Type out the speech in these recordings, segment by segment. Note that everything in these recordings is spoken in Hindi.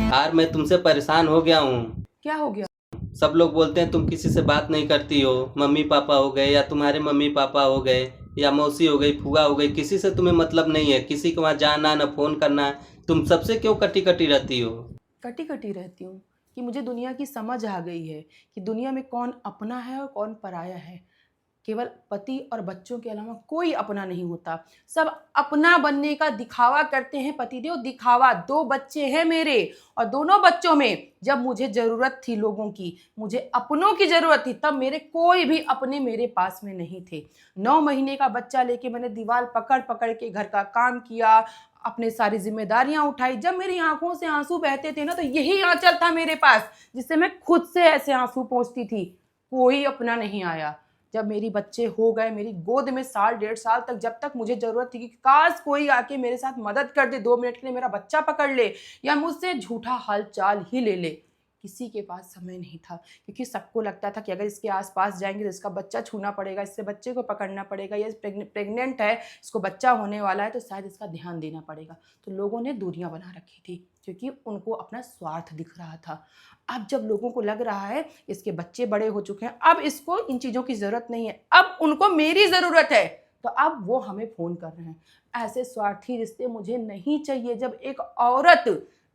यार मैं तुमसे परेशान हो गया हूँ। क्या हो गया? सब लोग बोलते हैं तुम किसी से बात नहीं करती हो। मम्मी पापा हो गए या तुम्हारे मम्मी पापा हो गए या मौसी हो गई, फूआ हो गई, किसी से तुम्हें मतलब नहीं है। किसी के वहाँ जाना न फोन करना। तुम सबसे क्यों कटी कटी रहती हो? कटी कटी रहती हूँ कि मुझे दुनिया की समझ आ गई है कि दुनिया में कौन अपना है और कौन पराया है। केवल पति और बच्चों के अलावा कोई अपना नहीं होता। सब अपना बनने का दिखावा करते हैं। पतिदेव दिखावा। 2 बच्चे हैं मेरे और दोनों बच्चों में जब मुझे जरूरत थी, लोगों की, मुझे अपनों की जरूरत थी, तब मेरे कोई भी अपने मेरे पास में नहीं थे। 9 महीने का बच्चा लेके मैंने दीवार पकड़ पकड़ के घर का काम किया, अपने सारी जिम्मेदारियां उठाई। जब मेरी आंखों से आंसू बहते थे ना, तो यही आंचल था मेरे पास जिससे मैं खुद से ऐसे आंसू पोंछती थी। कोई अपना नहीं आया। जब मेरी बच्चे हो गए मेरी गोद में, साल 1.5 साल तक, जब तक मुझे जरूरत थी कि काश कोई आके मेरे साथ मदद कर दे, 2 मिनट के लिए मेरा बच्चा पकड़ ले या मुझसे झूठा हाल चाल ही ले ले, किसी के पास समय नहीं था। क्योंकि सबको लगता था कि अगर इसके आसपास जाएंगे तो इसका बच्चा छूना पड़ेगा, इससे बच्चे को पकड़ना पड़ेगा, ये प्रेग्नेंट है, इसको बच्चा होने वाला है, तो शायद इसका ध्यान देना पड़ेगा। तो लोगों ने दूरियां बना रखी थी क्योंकि उनको अपना स्वार्थ दिख रहा था। अब जब लोगों को लग रहा है इसके बच्चे बड़े हो चुके हैं, अब इसको इन चीज़ों की ज़रूरत नहीं है, अब उनको मेरी ज़रूरत है, तो अब वो हमें फ़ोन कर रहे हैं। ऐसे स्वार्थी रिश्ते मुझे नहीं चाहिए। जब एक औरत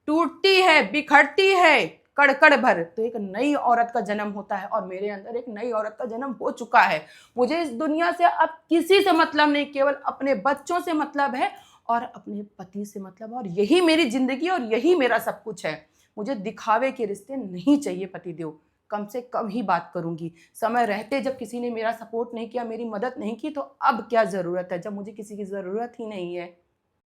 टूटती है, बिखरती है कड़कड़ भर, तो एक नई औरत का जन्म होता है और मेरे अंदर एक नई औरत का जन्म हो चुका है। मुझे इस दुनिया से अब किसी से मतलब नहीं, केवल अपने बच्चों से मतलब है और अपने पति से मतलब, और यही मेरी जिंदगी और यही मेरा सब कुछ है। मुझे दिखावे के रिश्ते नहीं चाहिए पतिदेव। कम से कम ही बात करूंगी। समय रहते जब किसी ने मेरा सपोर्ट नहीं किया, मेरी मदद नहीं की, तो अब क्या जरूरत है जब मुझे किसी की जरूरत ही नहीं है।